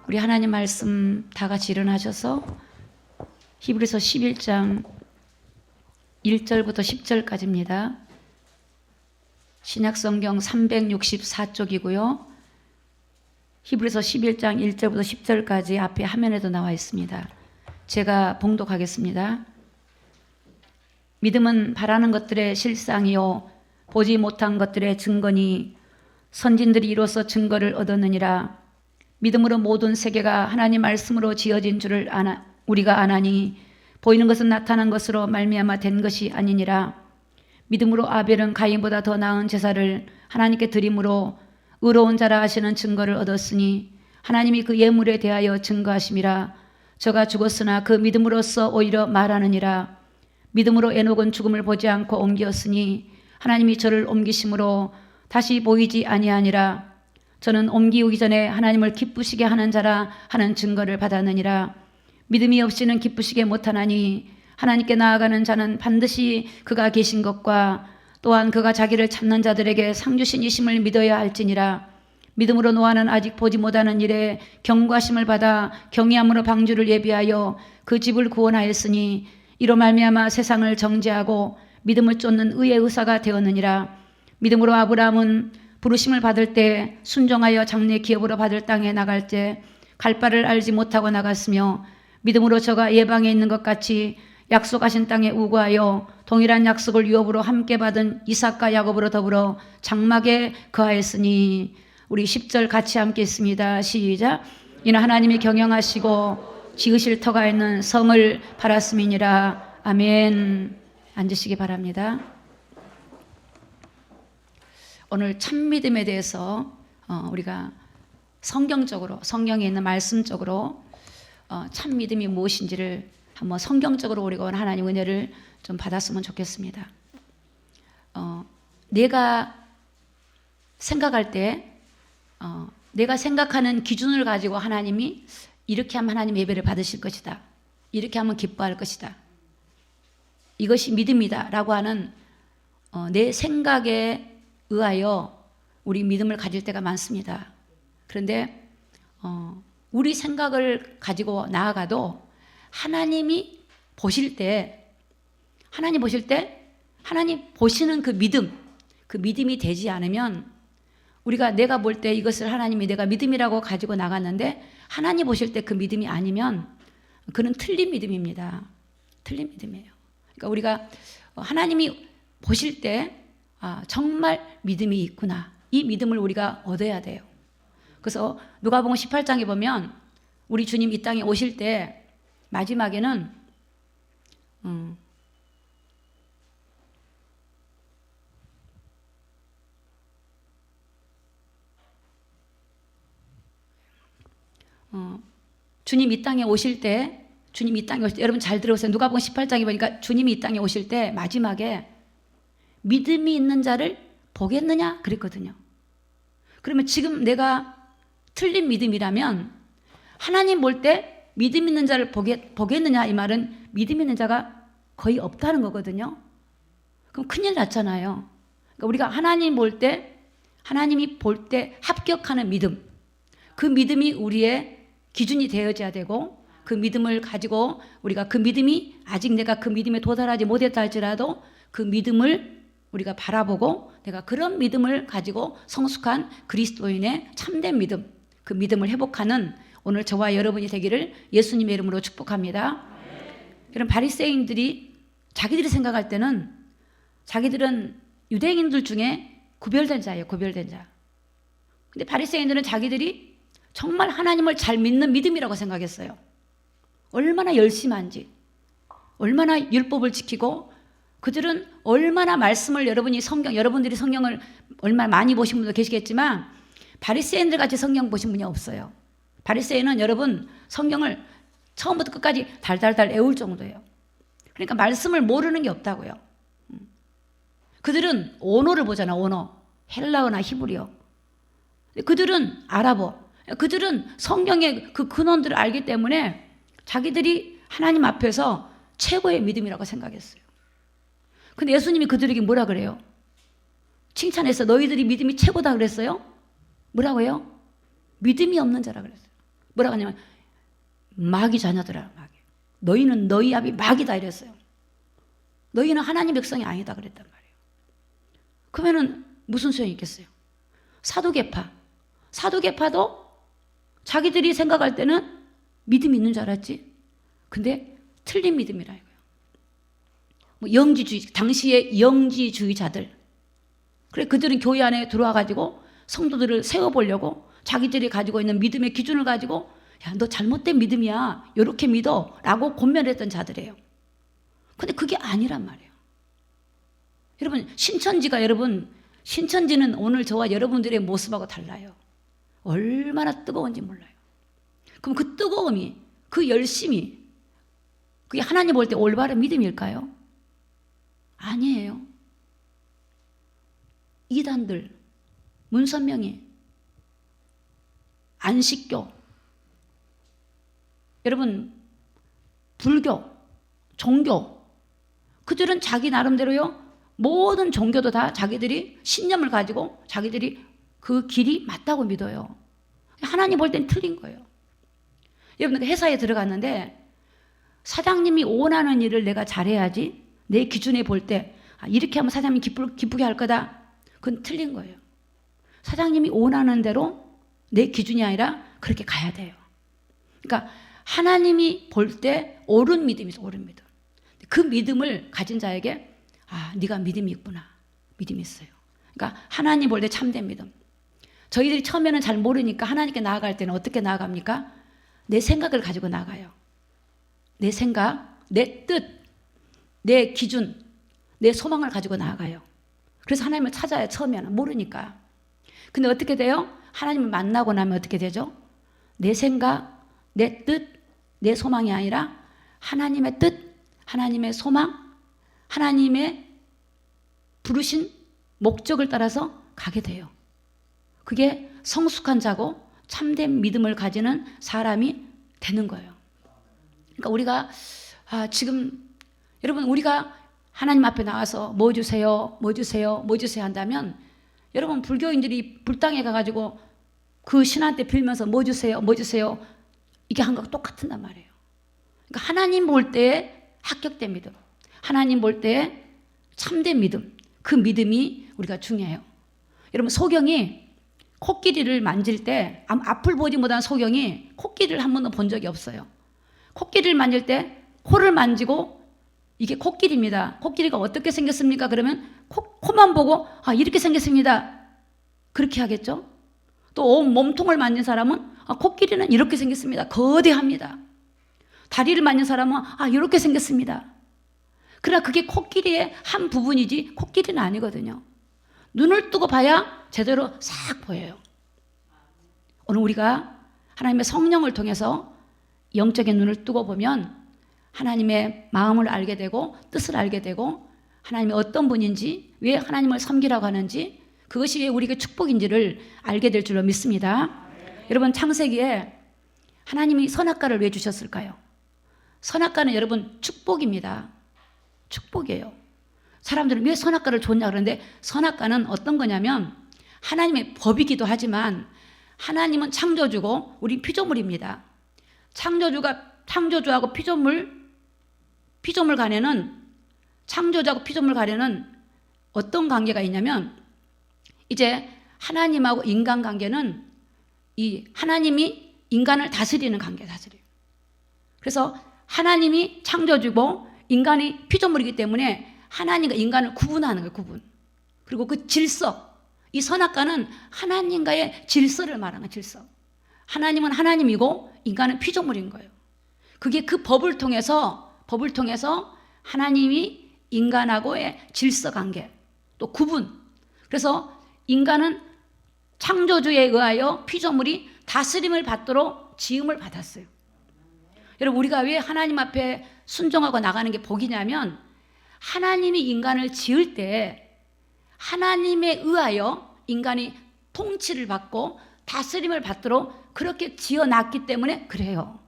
우리 하나님 말씀 다 같이 일어나셔서 히브리서 11장 1절부터 10절까지입니다. 신약성경 364쪽이고요. 히브리서 11장 1절부터 10절까지 앞에 화면에도 나와 있습니다. 제가 봉독하겠습니다. 믿음은 바라는 것들의 실상이요 보지 못한 것들의 증거니 선진들이 이로써 증거를 얻었느니라. 믿음으로 모든 세계가 하나님 말씀으로 지어진 줄을 우리가 아나니 보이는 것은 나타난 것으로 말미암아 된 것이 아니니라. 믿음으로 아벨은 가인보다 더 나은 제사를 하나님께 드림으로 의로운 자라 하시는 증거를 얻었으니 하나님이 그 예물에 대하여 증거하심이라. 저가 죽었으나 그 믿음으로써 오히려 말하느니라. 믿음으로 에녹은 죽음을 보지 않고 옮겼으니 하나님이 저를 옮기심으로 다시 보이지 아니하니라. 저는 옮기기 전에 하나님을 기쁘시게 하는 자라 하는 증거를 받았느니라. 믿음이 없이는 기쁘시게 못하나니 하나님께 나아가는 자는 반드시 그가 계신 것과 또한 그가 자기를 찾는 자들에게 상 주신 이심을 믿어야 할지니라. 믿음으로 노아는 아직 보지 못하는 일에 경고하심을 받아 경외함으로 방주를 예비하여 그 집을 구원하였으니 이로 말미암아 세상을 정죄하고 믿음을 쫓는 의의 의사가 되었느니라. 믿음으로 아브라함은 부르심을 받을 때 순종하여 장래 기업으로 받을 땅에 나갈 때 갈 바를 알지 못하고 나갔으며 믿음으로 저가 예방에 있는 것 같이 약속하신 땅에 우거하여 동일한 약속을 유업으로 함께 받은 이삭과 야곱으로 더불어 장막에 거하였으니. 우리 10절 같이 함께 있습니다. 시작. 이는 하나님이 경영하시고 지으실 터가 있는 성을 바랐음이니라. 아멘. 앉으시기 바랍니다. 오늘 참믿음에 대해서 우리가 성경적으로, 성경에 있는 말씀적으로 참믿음이 무엇인지를 한번 성경적으로 우리가 하나님 은혜를 좀 받았으면 좋겠습니다. 내가 생각할 때 내가 생각하는 기준을 가지고 하나님이 이렇게 하면 하나님 예배를 받으실 것이다, 이렇게 하면 기뻐할 것이다, 이것이 믿음이다 라고 하는 내 생각에 의하여 우리 믿음을 가질 때가 많습니다. 그런데 우리 생각을 가지고 나아가도 하나님이 보실 때, 하나님 보시는 그 믿음이 되지 않으면, 우리가 내가 볼 때 이것을 하나님이 내가 믿음이라고 가지고 나갔는데 하나님 보실 때 그 믿음이 아니면 그는 틀린 믿음입니다. 틀린 믿음이에요. 그러니까 우리가 하나님이 보실 때 정말 믿음이 있구나, 이 믿음을 우리가 얻어야 돼요. 그래서 누가복음 18장에 보면 우리 주님 이 땅에 오실 때 마지막에는 주님 이 땅에 오실 때 여러분 잘 들어보세요. 누가복음 18장에 보니까 주님이 이 땅에 오실 때 마지막에 믿음이 있는 자를 보겠느냐 그랬거든요. 그러면 지금 내가 틀린 믿음이라면 하나님 볼 때 믿음 있는 자를 보겠느냐, 이 말은 믿음 있는 자가 거의 없다는 거거든요. 그럼 큰일 났잖아요. 그러니까 우리가 하나님이 볼 때 합격하는 믿음, 그 믿음이 우리의 기준이 되어져야 되고, 그 믿음을 가지고 우리가 그 믿음이 아직 내가 그 믿음에 도달하지 못했다 할지라도 그 믿음을 우리가 바라보고 내가 그런 믿음을 가지고 성숙한 그리스도인의 참된 믿음, 그 믿음을 회복하는 오늘 저와 여러분이 되기를 예수님의 이름으로 축복합니다. 그럼 바리새인들이 자기들이 생각할 때는 자기들은 유대인들 중에 구별된 자예요. 구별된 자. 근데 바리새인들은 자기들이 정말 하나님을 잘 믿는 믿음이라고 생각했어요. 얼마나 열심한지, 얼마나 율법을 지키고, 그들은 얼마나 말씀을 여러분들이 성경을 얼마나 많이 보신 분도 계시겠지만 바리새인들 같이 성경 보신 분이 없어요. 바리새인은 여러분 성경을 처음부터 끝까지 달달달 외울 정도예요. 그러니까 말씀을 모르는 게 없다고요. 그들은 언어를 보잖아. 언어, 헬라어나 히브리어. 그들은 아랍어. 그들은 성경의 그 근원들을 알기 때문에 자기들이 하나님 앞에서 최고의 믿음이라고 생각했어요. 근데 예수님이 그들에게 뭐라 그래요? 칭찬해서 너희들이 믿음이 최고다 그랬어요? 뭐라고요? 믿음이 없는 자라 그랬어요. 뭐라고 하냐면 마귀 자녀들아, 마귀. 너희는 너희 아비 마귀다 이랬어요. 너희는 하나님 백성이 아니다 그랬단 말이에요. 그러면은 무슨 소용이 있겠어요? 사두개파도 자기들이 생각할 때는 믿음이 있는 줄 알았지. 근데 틀린 믿음이라 이거예요. 뭐 영지주의, 당시의 영지주의자들. 그래, 그들은 교회 안에 들어와 가지고 성도들을 세워보려고 자기들이 가지고 있는 믿음의 기준을 가지고 야, 너 잘못된 믿음이야, 이렇게 믿어 라고 권면했던 자들이에요. 근데 그게 아니란 말이에요. 여러분, 신천지는 오늘 저와 여러분들의 모습하고 달라요. 얼마나 뜨거운지 몰라요. 그럼 그 뜨거움이, 그 열심이, 그게 하나님 볼 때 올바른 믿음일까요? 아니에요. 이단들, 문선명이, 안식교, 여러분, 불교, 종교, 그들은 자기 나름대로요, 모든 종교도 다 자기들이 신념을 가지고 자기들이 그 길이 맞다고 믿어요. 하나님 볼 땐 틀린 거예요. 여러분, 회사에 들어갔는데 사장님이 원하는 일을 내가 잘해야지, 내 기준에 볼 때 이렇게 하면 사장님이 기쁘게 할 거다. 그건 틀린 거예요. 사장님이 원하는 대로 내 기준이 아니라 그렇게 가야 돼요. 그러니까 하나님이 볼 때 옳은 믿음이죠. 옳은 믿음. 그 믿음을 가진 자에게 네가 믿음이 있구나. 믿음이 있어요. 그러니까 하나님 볼 때 참된 믿음. 저희들이 처음에는 잘 모르니까 하나님께 나아갈 때는 어떻게 나아갑니까? 내 생각을 가지고 나가요. 내 생각, 내 뜻, 내 기준, 내 소망을 가지고 나아가요. 그래서 하나님을 찾아야 처음에는 모르니까. 근데 어떻게 돼요? 하나님을 만나고 나면 어떻게 되죠? 내 생각, 내 뜻, 내 소망이 아니라 하나님의 뜻, 하나님의 소망, 하나님의 부르신 목적을 따라서 가게 돼요. 그게 성숙한 자고 참된 믿음을 가지는 사람이 되는 거예요. 그러니까 우리가 지금 여러분, 우리가 하나님 앞에 나와서 뭐 주세요, 뭐 주세요, 뭐 주세요 한다면 여러분, 불교인들이 불당에 가가지고 그 신한테 빌면서 뭐 주세요, 뭐 주세요, 이게 한 거랑 똑같단 말이에요. 그러니까 하나님 볼 때에 합격된 믿음, 하나님 볼 때에 참된 믿음, 그 믿음이 우리가 중요해요. 여러분, 소경이 코끼리를 만질 때 앞을 보지 못한 소경이 코끼리를 한 번도 본 적이 없어요. 코끼리를 만질 때 코를 만지고 이게 코끼리입니다. 코끼리가 어떻게 생겼습니까? 그러면 코만 보고 이렇게 생겼습니다. 그렇게 하겠죠. 또 온 몸통을 만진 사람은 코끼리는 이렇게 생겼습니다. 거대합니다. 다리를 만진 사람은 이렇게 생겼습니다. 그러나 그게 코끼리의 한 부분이지 코끼리는 아니거든요. 눈을 뜨고 봐야 제대로 싹 보여요. 오늘 우리가 하나님의 성령을 통해서 영적인 눈을 뜨고 보면 하나님의 마음을 알게 되고 뜻을 알게 되고 하나님이 어떤 분인지, 왜 하나님을 섬기라고 하는지, 그것이 왜 우리에게 축복인지를 알게 될 줄로 믿습니다. 여러분, 창세기에 하나님이 선악과를 왜 주셨을까요? 선악과는 여러분 축복입니다. 축복이에요. 사람들은 왜 선악과를 줬냐 그러는데, 선악과는 어떤 거냐면 하나님의 법이기도 하지만 하나님은 창조주고 우리 피조물입니다. 창조주하고 피조물 간에는, 창조주하고 피조물 간에는 어떤 관계가 있냐면, 이제 하나님하고 인간 관계는 이 하나님이 인간을 다스리는 관계, 다스려요. 그래서 하나님이 창조주고 인간이 피조물이기 때문에 하나님과 인간을 구분하는 거예요, 구분. 그리고 그 질서, 이 선악과는 하나님과의 질서를 말하는 거예요, 질서. 하나님은 하나님이고 인간은 피조물인 거예요. 그게 그 법을 통해서 하나님이 인간하고의 질서 관계, 또 구분. 그래서 인간은 창조주에 의하여 피조물이 다스림을 받도록 지음을 받았어요. 여러분, 우리가 왜 하나님 앞에 순종하고 나가는 게 복이냐면, 하나님이 인간을 지을 때 하나님에 의하여 인간이 통치를 받고 다스림을 받도록 그렇게 지어놨기 때문에 그래요.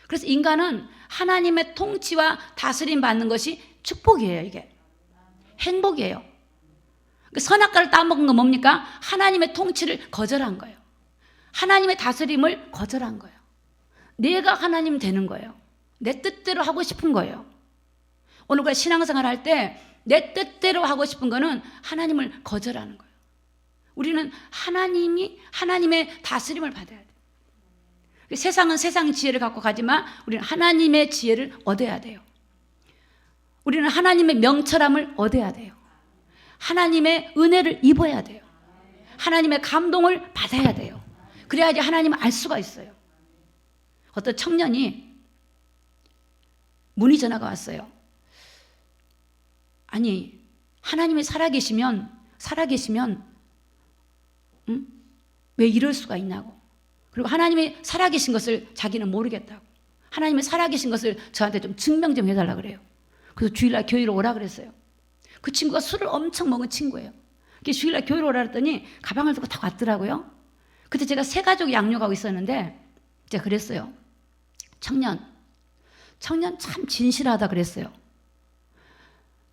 그래서 인간은 하나님의 통치와 다스림 받는 것이 축복이에요. 이게 행복이에요. 선악과를 따먹은 건 뭡니까? 하나님의 통치를 거절한 거예요. 하나님의 다스림을 거절한 거예요. 내가 하나님 되는 거예요. 내 뜻대로 하고 싶은 거예요. 오늘 우리가 신앙생활 할 때 내 뜻대로 하고 싶은 거는 하나님을 거절하는 거예요. 우리는 하나님의 다스림을 받아야 돼요. 세상은 세상의 지혜를 갖고 가지만 우리는 하나님의 지혜를 얻어야 돼요. 우리는 하나님의 명철함을 얻어야 돼요. 하나님의 은혜를 입어야 돼요. 하나님의 감동을 받아야 돼요. 그래야지 하나님을 알 수가 있어요. 어떤 청년이 문의 전화가 왔어요. 아니, 하나님이 살아계시면 왜 이럴 수가 있냐고. 그리고 하나님이 살아계신 것을 자기는 모르겠다고. 하나님이 살아계신 것을 저한테 좀 증명 좀 해달라 그래요. 그래서 주일날 교회로 오라 그랬어요. 그 친구가 술을 엄청 먹은 친구예요. 주일날 교회로 오라 그랬더니 가방을 들고 다 왔더라고요. 그때 제가 세 가족 양육하고 있었는데 제가 그랬어요. 청년 참 진실하다 그랬어요.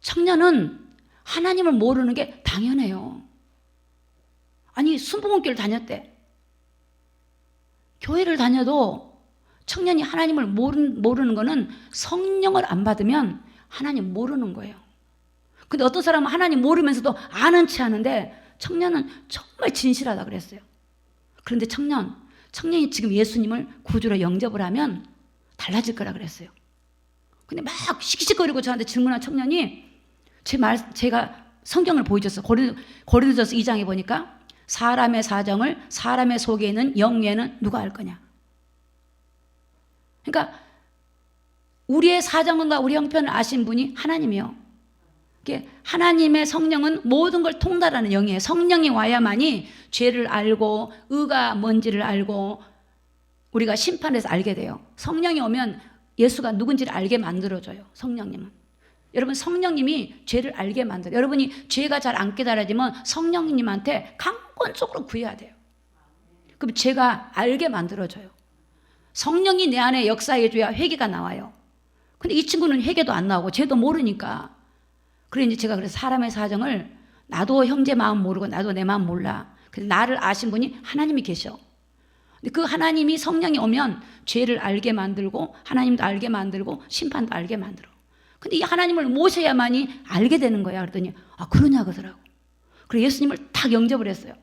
청년은 하나님을 모르는 게 당연해요. 아니, 순복음교회를 다녔대. 교회를 다녀도 청년이 하나님을 모르는 거는 성령을 안 받으면 하나님 모르는 거예요. 근데 어떤 사람은 하나님 모르면서도 아는 체 하는데 청년은 정말 진실하다 그랬어요. 그런데 청년이 지금 예수님을 구주로 영접을 하면 달라질 거라 그랬어요. 근데 막 시키시거리고 저한테 질문한 청년이 제가 성경을 보여줬어요. 고린도전서 2장에 보니까 사람의 사정을 사람의 속에 있는 영 외에는 누가 알 거냐. 그러니까 우리의 사정과 우리 형편을 아신 분이 하나님이요. 하나님의 성령은 모든 걸 통달하는 영이에요. 성령이 와야만이 죄를 알고 의가 뭔지를 알고 우리가 심판에서 알게 돼요. 성령이 오면 예수가 누군지를 알게 만들어줘요. 성령님은. 여러분, 성령님이 죄를 알게 만들어요. 여러분이 죄가 잘 안 깨달아지면 성령님한테 강권적으로 구해야 돼요. 그럼 죄가 알게 만들어줘요. 성령이 내 안에 역사해줘야 회개가 나와요. 근데 이 친구는 회개도 안 나오고 죄도 모르니까. 그래 이제 제가 그래서 사람의 사정을 나도 형제 마음 모르고 나도 내 마음 몰라. 그래서 나를 아신 분이 하나님이 계셔. 근데 그 하나님이 성령이 오면 죄를 알게 만들고 하나님도 알게 만들고 심판도 알게 만들어. 근데 이 하나님을 모셔야만이 알게 되는 거야. 그랬더니 그러냐 그러더라고. 그래서 예수님을 딱 영접을 했어요.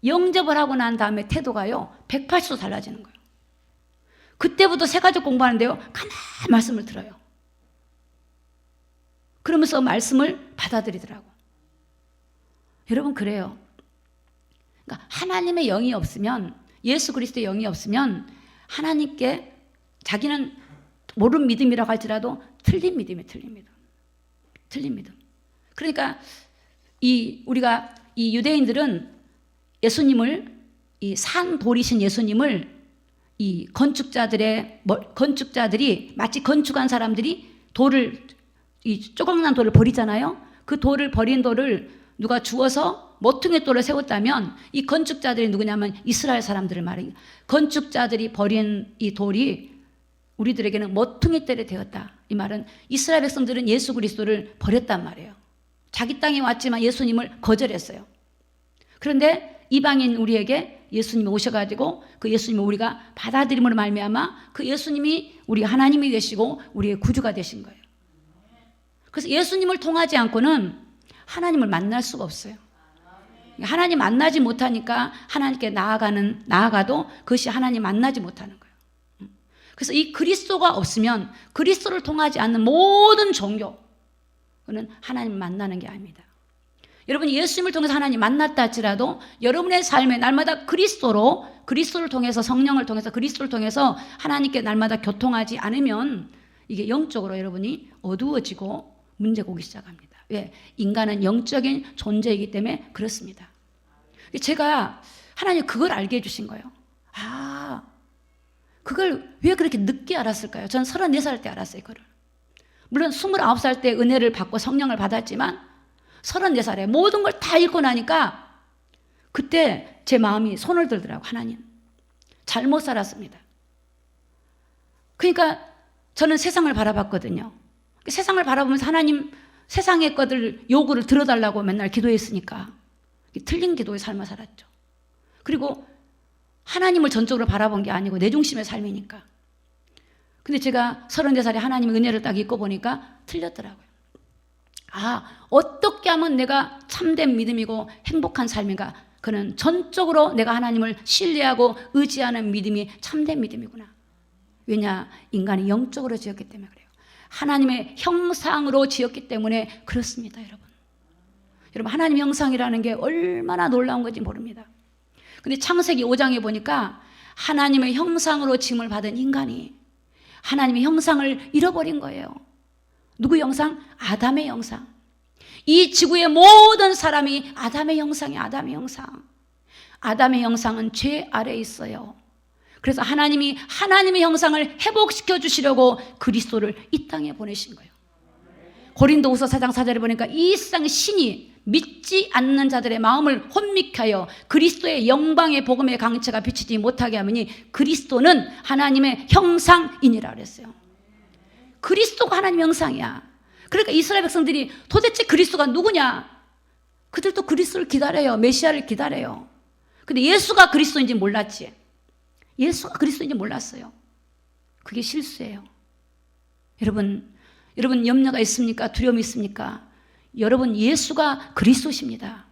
영접을 하고 난 다음에 태도가요 180도 달라지는 거예요. 그때부터 세 가지 공부하는데요 가만히 말씀을 들어요. 그러면서 말씀을 받아들이더라고. 여러분, 그래요. 그러니까 하나님의 영이 없으면, 예수 그리스도의 영이 없으면 하나님께 자기는 모르는 믿음이라고 할지라도 틀린 믿음이에요. 틀린 믿음. 그러니까 우리가 이 유대인들은 예수님을, 이 산 돌이신 예수님을 이 건축자들이 마치 건축한 사람들이 이 조각난 돌을 버리잖아요. 그 돌을 버린 돌을 누가 주워서 모퉁이 돌을 세웠다면 이 건축자들이 누구냐면 이스라엘 사람들을 말해요. 건축자들이 버린 이 돌이 우리들에게는 모퉁이 돌이 되었다. 이 말은 이스라엘 백성들은 예수 그리스도를 버렸단 말이에요. 자기 땅에 왔지만 예수님을 거절했어요. 그런데 이방인 우리에게 예수님이 오셔가지고 그 예수님을 우리가 받아들임으로 말미암아 그 예수님이 우리 하나님이 되시고 우리의 구주가 되신 거예요. 그래서 예수님을 통하지 않고는 하나님을 만날 수가 없어요. 하나님 만나지 못하니까 하나님께 나아가도 그것이 하나님 만나지 못하는 거예요. 그래서 이 그리스도가 없으면 그리스도를 통하지 않는 모든 종교, 그는 하나님 만나는 게 아닙니다. 여러분이 예수님을 통해서 하나님 만났다 할지라도 여러분의 삶에 날마다 그리스도를 통해서, 성령을 통해서, 그리스도를 통해서 하나님께 날마다 교통하지 않으면 이게 영적으로 여러분이 어두워지고 문제가 오기 시작합니다. 왜? 인간은 영적인 존재이기 때문에 그렇습니다. 제가 하나님 그걸 알게 해주신 거예요. 그걸 왜 그렇게 늦게 알았을까요? 전 34살 때 알았어요, 그거를. 물론 29살 때 은혜를 받고 성령을 받았지만 34살에 모든 걸 다 읽고 나니까 그때 제 마음이 손을 들더라고. 하나님, 잘못 살았습니다. 그러니까 저는 세상을 바라봤거든요. 세상을 바라보면서 하나님 세상의 것들 요구를 들어달라고 맨날 기도했으니까 틀린 기도의 삶을 살았죠. 그리고 하나님을 전적으로 바라본 게 아니고 내 중심의 삶이니까. 근데 제가 34살에 하나님의 은혜를 딱 잊고 보니까 틀렸더라고요. 아, 어떻게 하면 내가 참된 믿음이고 행복한 삶인가? 그는 전적으로 내가 하나님을 신뢰하고 의지하는 믿음이 참된 믿음이구나. 왜냐? 인간이 영적으로 지었기 때문에 그래요. 하나님의 형상으로 지었기 때문에 그렇습니다, 여러분. 여러분, 하나님의 형상이라는 게 얼마나 놀라운 건지 모릅니다. 근데 창세기 5장에 보니까 하나님의 형상으로 지음을 받은 인간이 하나님의 형상을 잃어버린 거예요. 누구 형상? 아담의 형상. 이 지구의 모든 사람이 아담의 형상이에요. 아담의 형상. 아담의 형상은 죄 아래에 있어요. 그래서 하나님이 하나님의 형상을 회복시켜 주시려고 그리스도를 이 땅에 보내신 거예요. 고린도후서 4장 4절에 보니까 이 세상 신이 믿지 않는 자들의 마음을 혼미케 하여 그리스도의 영광의 복음의 강체가 비치지 못하게 하면 그리스도는 하나님의 형상이니라 그랬어요. 그리스도가 하나님의 형상이야. 그러니까 이스라엘 백성들이 도대체 그리스도가 누구냐? 그들도 그리스도를 기다려요. 메시아를 기다려요. 근데 예수가 그리스도인지 몰랐지. 예수가 그리스도인지 몰랐어요. 그게 실수예요. 여러분 염려가 있습니까? 두려움이 있습니까? 여러분, 예수가 그리스도십니다.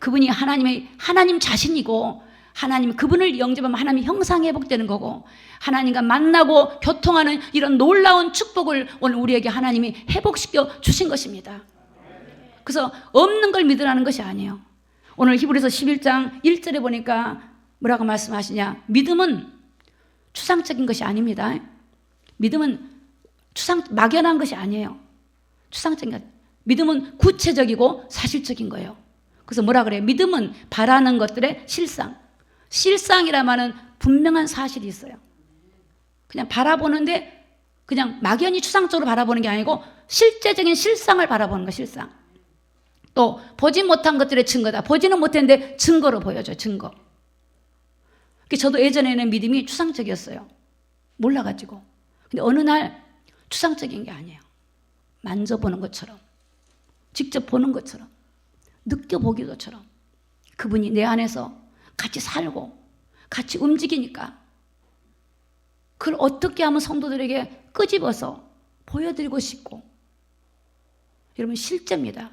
그분이 하나님 자신이고, 하나님 그분을 영접하면 하나님의 형상이 회복되는 거고, 하나님과 만나고 교통하는 이런 놀라운 축복을 오늘 우리에게 하나님이 회복시켜 주신 것입니다. 그래서 없는 걸 믿으라는 것이 아니에요. 오늘 히브리서 11장 1절에 보니까 뭐라고 말씀하시냐? 믿음은 추상적인 것이 아닙니다. 믿음은 막연한 것이 아니에요. 추상적인 것. 믿음은 구체적이고 사실적인 거예요. 그래서 뭐라 그래요? 믿음은 바라는 것들의 실상. 실상이라 말은 분명한 사실이 있어요. 그냥 바라보는데 그냥 막연히 추상적으로 바라보는 게 아니고 실제적인 실상을 바라보는 거, 실상. 또 보지 못한 것들의 증거다. 보지는 못했는데 증거로 보여줘요. 증거. 저도 예전에는 믿음이 추상적이었어요. 몰라가지고. 근데 어느 날 추상적인 게 아니에요. 만져보는 것처럼, 직접 보는 것처럼, 느껴보기도처럼 그분이 내 안에서 같이 살고 같이 움직이니까 그걸 어떻게 하면 성도들에게 끄집어서 보여드리고 싶고. 여러분, 실제입니다.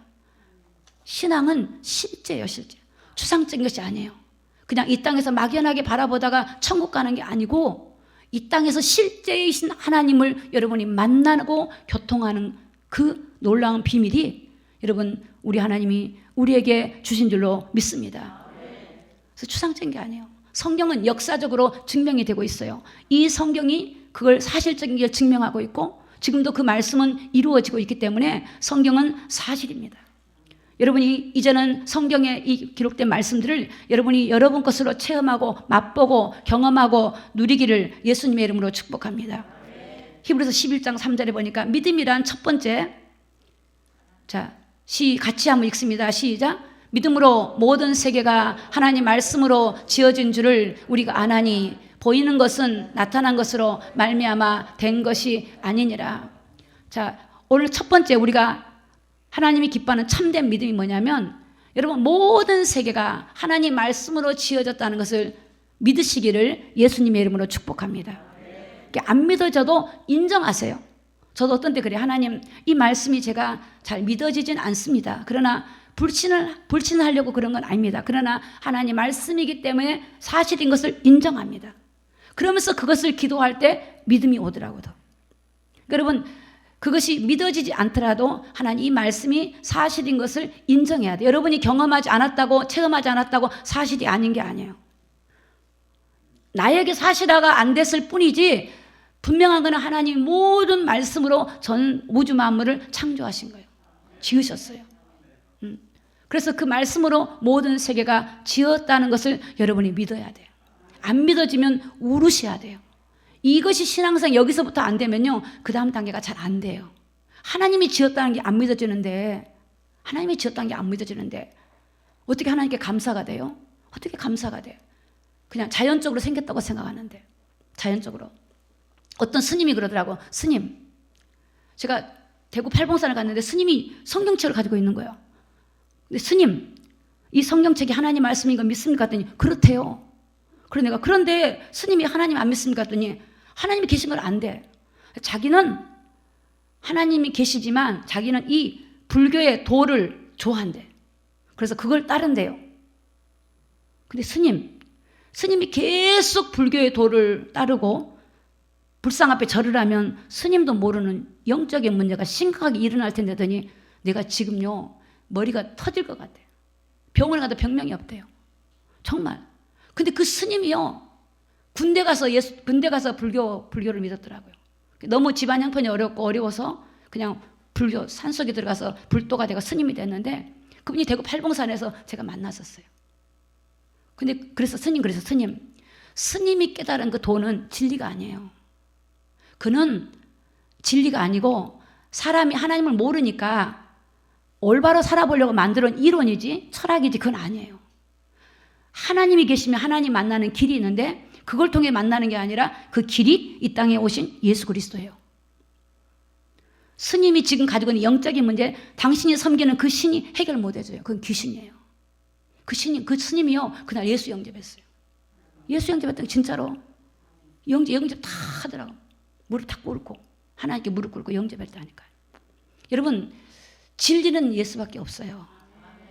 신앙은 실제예요. 실제. 추상적인 것이 아니에요. 그냥 이 땅에서 막연하게 바라보다가 천국 가는 게 아니고 이 땅에서 실제이신 하나님을 여러분이 만나고 교통하는 그 놀라운 비밀이 여러분, 우리 하나님이 우리에게 주신 줄로 믿습니다. 그래서 추상적인 게 아니에요. 성경은 역사적으로 증명이 되고 있어요. 이 성경이 그걸 사실적인 게 증명하고 있고 지금도 그 말씀은 이루어지고 있기 때문에 성경은 사실입니다. 여러분이 이제는 성경에 이 기록된 말씀들을 여러분이 여러분 것으로 체험하고 맛보고 경험하고 누리기를 예수님의 이름으로 축복합니다. 히브리서 11장 3절에 보니까 믿음이란 첫 번째, 자, 같이 한번 읽습니다. 시작. 믿음으로 모든 세계가 하나님 말씀으로 지어진 줄을 우리가 아나니 보이는 것은 나타난 것으로 말미암아 된 것이 아니니라. 자, 오늘 첫 번째 우리가 하나님이 기뻐하는 참된 믿음이 뭐냐면 여러분, 모든 세계가 하나님 말씀으로 지어졌다는 것을 믿으시기를 예수님의 이름으로 축복합니다. 안 믿어져도 인정하세요. 저도 어떤 때 그래요. 하나님, 이 말씀이 제가 잘 믿어지진 않습니다. 그러나 불신하려고 그런 건 아닙니다. 그러나 하나님 말씀이기 때문에 사실인 것을 인정합니다. 그러면서 그것을 기도할 때 믿음이 오더라고요. 여러분, 그것이 믿어지지 않더라도 하나님 이 말씀이 사실인 것을 인정해야 돼요. 여러분이 경험하지 않았다고, 체험하지 않았다고 사실이 아닌 게 아니에요. 나에게 사실화가 안 됐을 뿐이지 분명한 것은 하나님이 모든 말씀으로 전 우주 만물을 창조하신 거예요. 지으셨어요. 그래서 그 말씀으로 모든 세계가 지었다는 것을 여러분이 믿어야 돼요. 안 믿어지면 울으셔야 돼요. 이것이 신앙상 여기서부터 안 되면요, 그 다음 단계가 잘 안 돼요. 하나님이 지었다는 게 안 믿어지는데, 하나님이 지었다는 게 안 믿어지는데 어떻게 하나님께 감사가 돼요? 어떻게 감사가 돼요? 그냥 자연적으로 생겼다고 생각하는데, 자연적으로. 어떤 스님이 그러더라고. 스님, 제가 대구 팔봉산을 갔는데 스님이 성경책을 가지고 있는 거예요. 근데 스님, 이 성경책이 하나님 말씀인 거 믿습니까? 했더니 그렇대요. 그런데 스님이 하나님 안 믿습니까? 했더니 하나님이 계신 걸 안 돼. 자기는 하나님이 계시지만 자기는 이 불교의 도를 좋아한대. 그래서 그걸 따른대요. 근데 스님이 계속 불교의 도를 따르고 불상 앞에 절을 하면 스님도 모르는 영적인 문제가 심각하게 일어날 텐데 더니 내가 지금요 머리가 터질 것 같아요. 병원에 가도 병명이 없대요. 정말. 근데 그 스님이요 군대 가서 불교를 믿었더라고요. 너무 집안 형편이 어려워서 그냥 불교 산속에 들어가서 불도가 되고 스님이 됐는데 그분이 대구 팔봉산에서 제가 만났었어요. 근데 그래서 스님이 깨달은 그 도는 진리가 아니에요. 그는 진리가 아니고 사람이 하나님을 모르니까 올바로 살아보려고 만들어온 이론이지 철학이지 그건 아니에요. 하나님이 계시면 하나님 만나는 길이 있는데 그걸 통해 만나는 게 아니라 그 길이 이 땅에 오신 예수 그리스도예요. 스님이 지금 가지고 있는 영적인 문제 당신이 섬기는 그 신이 해결 못 해줘요. 그건 귀신이에요. 그 스님이요 그날 예수 영접했어요. 예수 영접했더니 진짜로 영접 다 하더라고. 무릎 탁 꿇고 하나님께 무릎 꿇고 영접했다니까요. 여러분 진리는 예수밖에 없어요.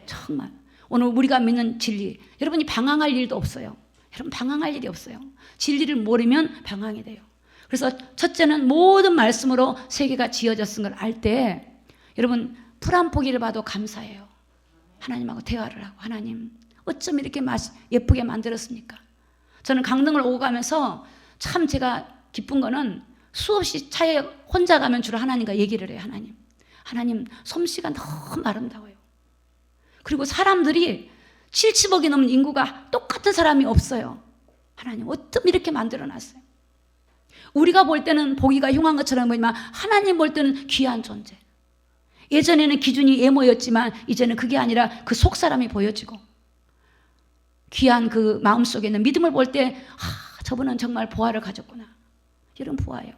정말 오늘 우리가 믿는 진리 여러분이 방황할 일도 없어요. 여러분 방황할 일이 없어요. 진리를 모르면 방황이 돼요. 그래서 첫째는 모든 말씀으로 세계가 지어졌은 걸 알 때 여러분 풀 한 포기를 봐도 감사해요. 하나님하고 대화를 하고 하나님 어쩜 이렇게 예쁘게 만들었습니까? 저는 강릉을 오고 가면서 참 제가 기쁜 거는 수없이 차에 혼자 가면 주로 하나님과 얘기를 해요. 하나님 솜씨가 너무 아름다워요. 그리고 사람들이 70억이 넘는 인구가 똑같은 사람이 없어요. 하나님 어쩜 이렇게 만들어놨어요. 우리가 볼 때는 보기가 흉한 것처럼 보이지만 하나님 볼 때는 귀한 존재. 예전에는 기준이 외모였지만 이제는 그게 아니라 그 속사람이 보여지고 귀한 그 마음속에 있는 믿음을 볼 때 저분은 정말 보화를 가졌구나. 이런 보화예요.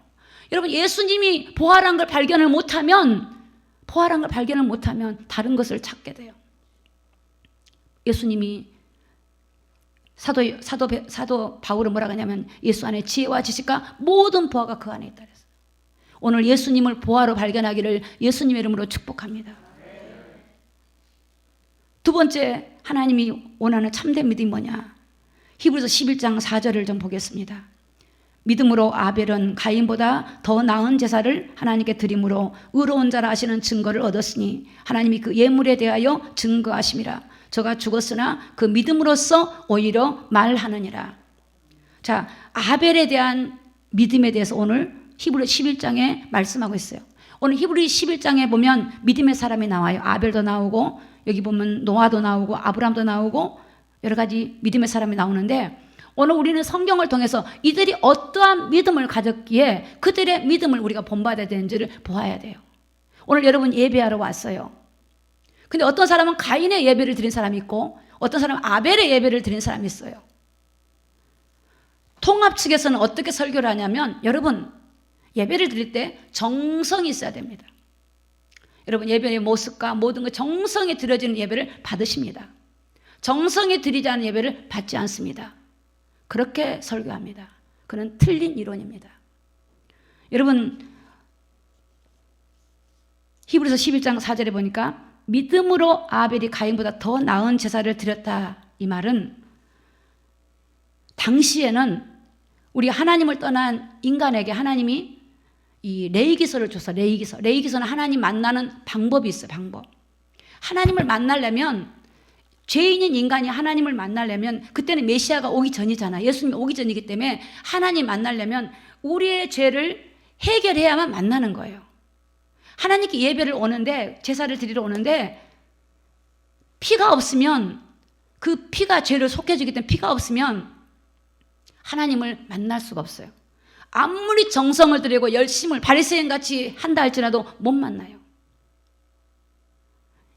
여러분 예수님이 보화란 걸 발견을 못하면 다른 것을 찾게 돼요. 예수님이 사도 바울은 뭐라고 하냐면 예수 안에 지혜와 지식과 모든 보화가 그 안에 있다 그랬어요. 오늘 예수님을 보화로 발견하기를 예수님의 이름으로 축복합니다. 두 번째 하나님이 원하는 참된 믿음이 뭐냐? 히브리서 11장 4절을 좀 보겠습니다. 믿음으로 아벨은 가인보다 더 나은 제사를 하나님께 드림으로 의로운 자라 하시는 증거를 얻었으니 하나님이 그 예물에 대하여 증거하심이라. 저가 죽었으나 그 믿음으로써 오히려 말하느니라. 자, 아벨에 대한 믿음에 대해서 오늘 히브리 11장에 말씀하고 있어요. 오늘 히브리 11장에 보면 믿음의 사람이 나와요. 아벨도 나오고 여기 보면 노아도 나오고 아브람도 나오고 여러 가지 믿음의 사람이 나오는데 오늘 우리는 성경을 통해서 이들이 어떠한 믿음을 가졌기에 그들의 믿음을 우리가 본받아야 되는지를 보아야 돼요. 오늘 여러분 예배하러 왔어요. 근데 어떤 사람은 가인의 예배를 드린 사람이 있고 어떤 사람은 아벨의 예배를 드린 사람이 있어요. 통합 측에서는 어떻게 설교를 하냐면 여러분 예배를 드릴 때 정성이 있어야 됩니다. 여러분 예배의 모습과 모든 것 정성이 드려지는 예배를 받으십니다. 정성이 드리지 않은 예배를 받지 않습니다. 그렇게 설교합니다. 그는 틀린 이론입니다. 여러분 히브리서 11장 4절에 보니까 믿음으로 아벨이 가인보다 더 나은 제사를 드렸다. 이 말은 당시에는 우리 하나님을 떠난 인간에게 하나님이 이 레위기서를 줘서 레위기서는 하나님 만나는 방법이 있어요. 방법. 하나님을 만나려면 죄인인 인간이 하나님을 만나려면 그때는 메시아가 오기 전이잖아. 예수님이 오기 전이기 때문에 하나님 만나려면 우리의 죄를 해결해야만 만나는 거예요. 하나님께 예배를 오는데 제사를 드리러 오는데 피가 없으면 그 피가 죄를 속해주기 때문에 피가 없으면 하나님을 만날 수가 없어요. 아무리 정성을 들이고 열심을 바리새인같이 한다 할지라도 못 만나요.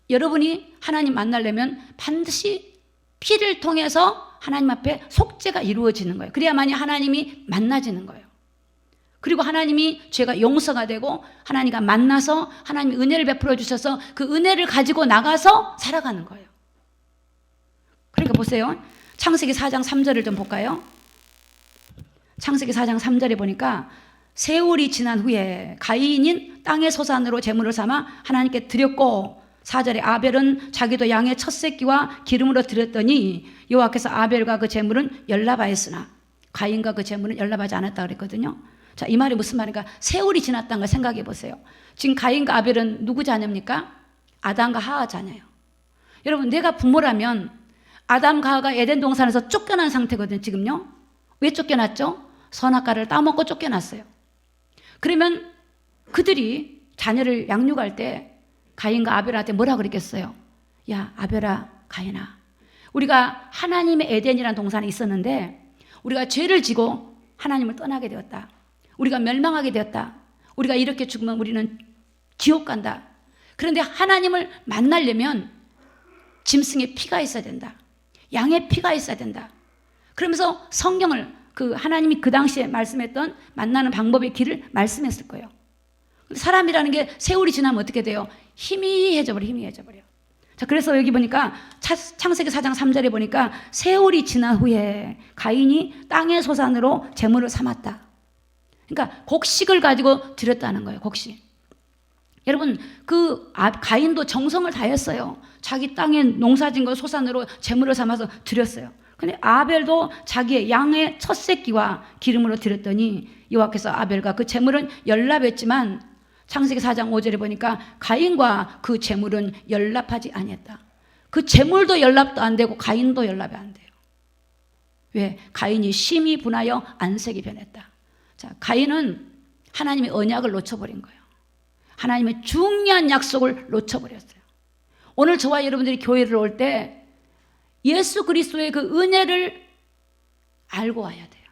여러분이 하나님 만나려면 반드시 피를 통해서 하나님 앞에 속죄가 이루어지는 거예요. 그래야만이 하나님이 만나지는 거예요. 그리고 하나님이 죄가 용서가 되고 하나님과 만나서 하나님이 은혜를 베풀어 주셔서 그 은혜를 가지고 나가서 살아가는 거예요. 그러니까 보세요. 창세기 4장 3절을 좀 볼까요? 창세기 4장 3절에 보니까 세월이 지난 후에 가인인 땅의 소산으로 제물을 삼아 하나님께 드렸고, 4절에 아벨은 자기도 양의 첫 새끼와 기름으로 드렸더니 여호와께서 아벨과 그 제물은 연락하였으나 가인과 그 제물은 연락하지 않았다 그랬거든요. 자, 이 말이 무슨 말인가? 세월이 지났다는 걸 생각해 보세요. 지금 가인과 아벨은 누구 자녀입니까? 아담과 하와 자녀예요. 여러분, 내가 부모라면 아담과 하와가 에덴 동산에서 쫓겨난 상태거든요. 지금요. 왜 쫓겨났죠? 선악과를 따먹고 쫓겨났어요. 그러면 그들이 자녀를 양육할 때 가인과 아벨한테 뭐라 그랬겠어요? 야, 아벨아, 가인아, 우리가 하나님의 에덴이라는 동산에 있었는데 우리가 죄를 지고 하나님을 떠나게 되었다. 우리가 멸망하게 되었다. 우리가 이렇게 죽으면 우리는 지옥 간다. 그런데 하나님을 만나려면 짐승의 피가 있어야 된다. 양의 피가 있어야 된다. 그러면서 성경을, 하나님이 그 당시에 말씀했던 만나는 방법의 길을 말씀했을 거예요. 사람이라는 게 세월이 지나면 어떻게 돼요? 희미해져 버려. 자, 그래서 여기 보니까 창세기 4장 3절에 보니까 세월이 지난 후에 가인이 땅의 소산으로 제물을 삼았다. 그러니까 곡식을 가지고 드렸다는 거예요. 곡식. 여러분, 가인도 정성을 다했어요. 자기 땅에 농사진 걸 소산으로 제물을 삼아서 드렸어요. 근데 아벨도 자기의 양의 첫 새끼와 기름으로 드렸더니 여호와께서 아벨과 그 제물은 연락했지만 창세기 4장 5절에 보니까 가인과 그 제물은 연락하지 아니했다. 그 제물도 연락도 안 되고 가인도 연락이 안 돼요. 왜? 가인이 심히 분하여 안색이 변했다. 자, 가인은 하나님의 언약을 놓쳐버린 거예요. 하나님의 중요한 약속을 놓쳐버렸어요. 오늘 저와 여러분들이 교회를 올 때 예수 그리스도의 그 은혜를 알고 와야 돼요.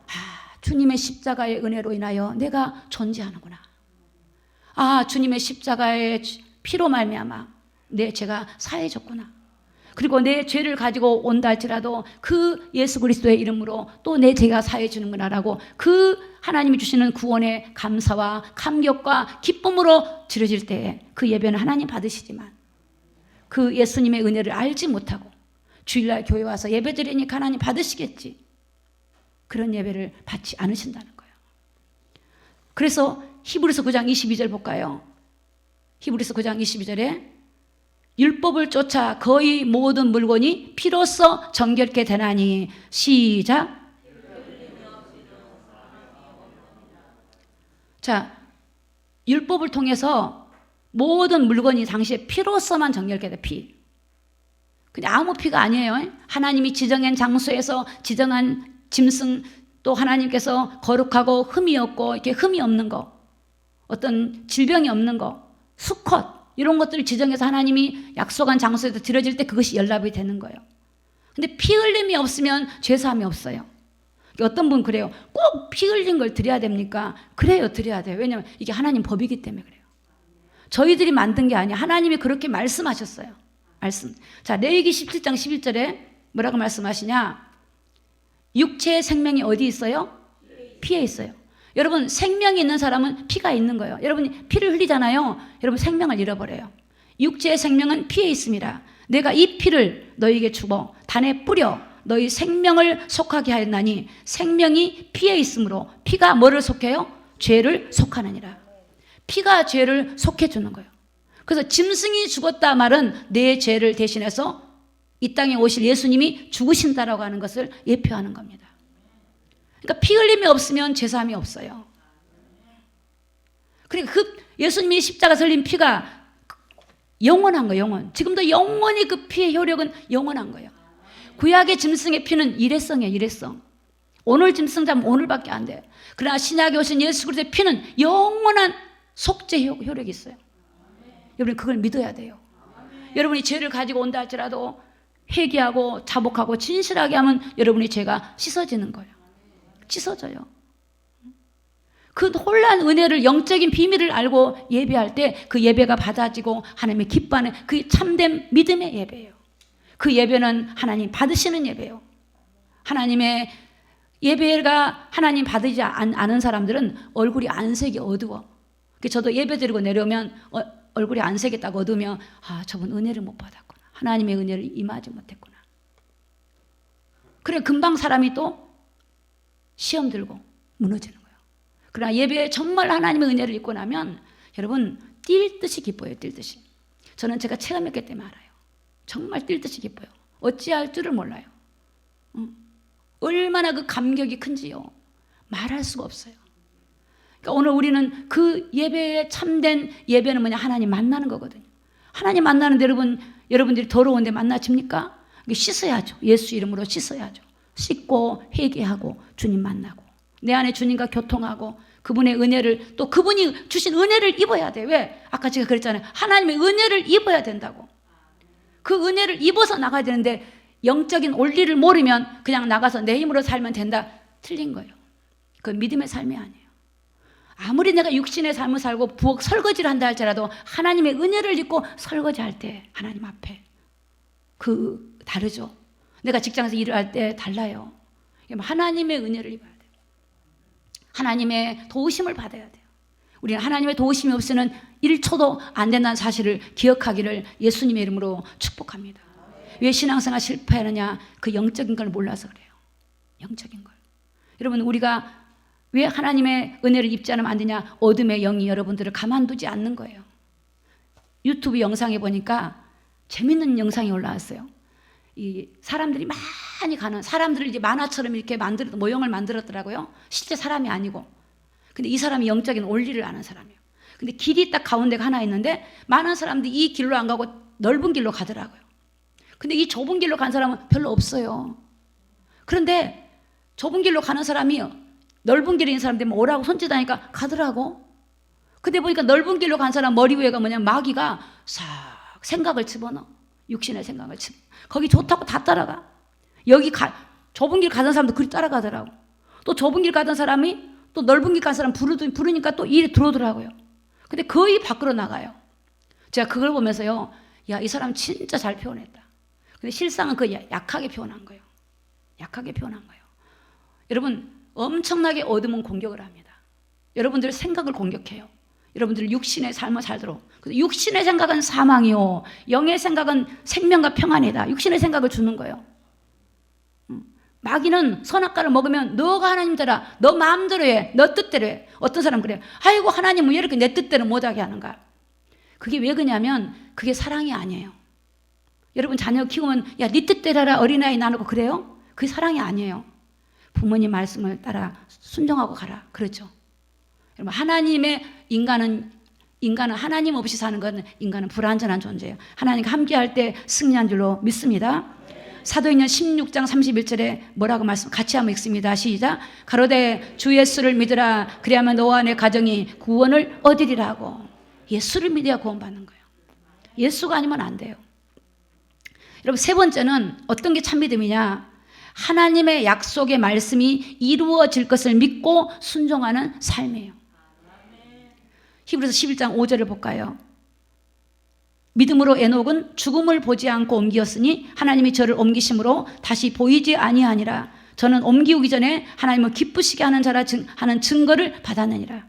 아, 주님의 십자가의 은혜로 인하여 내가 존재하는구나. 아, 주님의 십자가의 피로 말미암아 내 죄가 사해졌구나. 그리고 내 죄를 가지고 온다 할지라도 그 예수 그리스도의 이름으로 또 내 죄가 사해지는구나라고 그 하나님이 주시는 구원의 감사와 감격과 기쁨으로 드려질 때에 그 예배는 하나님 받으시지만 그 예수님의 은혜를 알지 못하고 주일날 교회 와서 예배 드리니까 하나님 받으시겠지, 그런 예배를 받지 않으신다는 거예요. 그래서 히브리서 9장 22절 볼까요? 히브리서 9장 22절에 율법을 쫓아 거의 모든 물건이 피로써 정결케 되나니, 시작. 자, 율법을 통해서 모든 물건이 당시에 피로써만 정결케 돼. 피. 그냥 아무 피가 아니에요. 하나님이 지정한 장소에서 지정한 짐승, 또 하나님께서 거룩하고 흠이 없고 이렇게 흠이 없는 거, 어떤 질병이 없는 거, 수컷 이런 것들을 지정해서 하나님이 약속한 장소에서 드려질 때 그것이 연락이 되는 거예요. 근데 피 흘림이 없으면 죄사함이 없어요. 어떤 분 그래요. 꼭 피 흘린 걸 드려야 됩니까? 그래요, 드려야 돼요. 왜냐하면 이게 하나님 법이기 때문에 그래요. 저희들이 만든 게 아니야. 하나님이 그렇게 말씀하셨어요. 말씀. 자, 레위기 17장 11절에 뭐라고 말씀하시냐? 육체의 생명이 어디 있어요? 피에 있어요. 여러분, 생명이 있는 사람은 피가 있는 거예요. 여러분이 피를 흘리잖아요. 여러분, 생명을 잃어버려요. 육체의 생명은 피에 있습니다. 내가 이 피를 너희에게 주고 단에 뿌려 너희 생명을 속하게 하였나니, 생명이 피에 있으므로 피가 뭐를 속해요? 죄를 속하느니라. 피가 죄를 속해주는 거예요. 그래서 짐승이 죽었다 말은 내 죄를 대신해서 이 땅에 오실 예수님이 죽으신다라고 하는 것을 예표하는 겁니다. 그러니까 피 흘림이 없으면 죄사함이 없어요. 그러니까 그 예수님이 십자가에서 흘린 피가 영원한 거예요. 영원. 지금도 영원히 그 피의 효력은 영원한 거예요. 구약의 짐승의 피는 일회성이에요. 일회성. 오늘 짐승 잡으면 오늘밖에 안 돼요. 그러나 신약에 오신 예수 그리스도의 피는 영원한 속죄 효력이 있어요. 여러분, 그걸 믿어야 돼요. 여러분이 죄를 가지고 온다 할지라도 회개하고 자복하고 진실하게 하면 여러분의 죄가 씻어지는 거예요. 씻어져요. 그 혼란 은혜를, 영적인 비밀을 알고 예배할 때 그 예배가 받아지고 하나님의 기뻐하는 그 참된 믿음의 예배예요. 그 예배는 하나님 받으시는 예배예요. 하나님의 예배가 하나님 받으지 않은 사람들은 얼굴이 안색이 어두워. 저도 예배 드리고 내려오면 얼굴이 안색이 딱 어두우면, 아, 저분 은혜를 못 받았구나. 하나님의 은혜를 임하지 못했구나. 그래, 금방 사람이 또 시험 들고 무너지는 거예요. 그러나 예배에 정말 하나님의 은혜를 입고 나면 여러분 뛸 듯이 기뻐요. 뛸 듯이. 저는 제가 체험했기 때문에 알아요. 정말 뛸 듯이 기뻐요. 어찌할 줄을 몰라요. 얼마나 그 감격이 큰지요. 말할 수가 없어요. 그러니까 오늘 우리는 그 예배에 참된 예배는 뭐냐? 하나님 만나는 거거든요. 하나님 만나는데 여러분들이 더러운데 만나집니까? 씻어야죠. 예수 이름으로 씻어야죠. 씻고 회개하고 주님 만나고 내 안에 주님과 교통하고 그분의 은혜를 또 그분이 주신 은혜를 입어야 돼. 왜? 아까 제가 그랬잖아요. 하나님의 은혜를 입어야 된다고. 그 은혜를 입어서 나가야 되는데 영적인 원리를 모르면 그냥 나가서 내 힘으로 살면 된다. 틀린 거예요. 그 믿음의 삶이 아니에요. 아무리 내가 육신의 삶을 살고 부엌 설거지를 한다 할지라도 하나님의 은혜를 입고 설거지할 때 하나님 앞에 다르죠. 내가 직장에서 일을 할 때 달라요. 하나님의 은혜를 입어야 돼요. 하나님의 도우심을 받아야 돼요. 우리는 하나님의 도우심이 없이는 1초도 안 된다는 사실을 기억하기를 예수님의 이름으로 축복합니다. 왜 신앙생활 실패하느냐? 그 영적인 걸 몰라서 그래요. 영적인 걸. 여러분 우리가 왜 하나님의 은혜를 입지 않으면 안 되냐? 어둠의 영이 여러분들을 가만두지 않는 거예요. 유튜브 영상에 보니까 재밌는 영상이 올라왔어요. 이 사람들이 많이 가는 사람들을 이제 만화처럼 이렇게 모형을 만들었더라고요. 실제 사람이 아니고. 근데 이 사람이 영적인 원리를 아는 사람이에요. 근데 길이 딱 가운데가 하나 있는데 많은 사람들이 이 길로 안 가고 넓은 길로 가더라고요. 근데 이 좁은 길로 간 사람은 별로 없어요. 그런데 좁은 길로 가는 사람이 넓은 길에 있는 사람들이 오라고 손짓하니까 가더라고. 근데 보니까 넓은 길로 간 사람 머리 위에가 뭐냐면 마귀가 싹 생각을 집어넣어. 육신의 생각을 집어넣어. 거기 좋다고 다 따라가. 좁은 길 가던 사람도 그리 따라가더라고. 또 좁은 길 가던 사람이 또 넓은 길 간 사람 부르니까 또 일이 들어오더라고요. 근데 거의 밖으로 나가요. 제가 그걸 보면서요. 야, 이 사람 진짜 잘 표현했다. 근데 실상은 그 약하게 표현한 거예요. 약하게 표현한 거예요. 여러분 엄청나게 어둠은 공격을 합니다. 여러분들의 생각을 공격해요. 여러분들 육신의 삶을 살도록. 육신의 생각은 사망이요 영의 생각은 생명과 평안이다. 육신의 생각을 주는 거예요. 마귀는 선악과를 먹으면 너가 하나님 되라. 너 마음대로 해. 너 뜻대로 해. 어떤 사람 그래요. 아이고 하나님은 왜 이렇게 내 뜻대로 못하게 하는가. 그게 왜 그러냐면 그게 사랑이 아니에요. 여러분 자녀 키우면 야 네 뜻대로 하라 어린아이 나누고 그래요? 그게 사랑이 아니에요. 부모님 말씀을 따라 순종하고 가라. 그렇죠. 여러분 하나님의 인간은 하나님 없이 사는 건 인간은 불완전한 존재예요. 하나님과 함께할 때 승리한 줄로 믿습니다. 사도행전 16장 31절에 뭐라고 같이 한번 읽습니다. 시작. 가로되 주 예수를 믿으라. 그리하면 너와 내 가정이 구원을 얻으리라고. 예수를 믿어야 구원받는 거예요. 예수가 아니면 안 돼요. 여러분 세 번째는 어떤 게 참 믿음이냐? 하나님의 약속의 말씀이 이루어질 것을 믿고 순종하는 삶이에요. 히브리서 11장 5절을 볼까요? 믿음으로 에녹은 죽음을 보지 않고 옮기었으니 하나님이 저를 옮기심으로 다시 보이지 아니하니라. 저는 옮기기 전에 하나님을 기쁘시게 하는 자라 하는 증거를 받았느니라.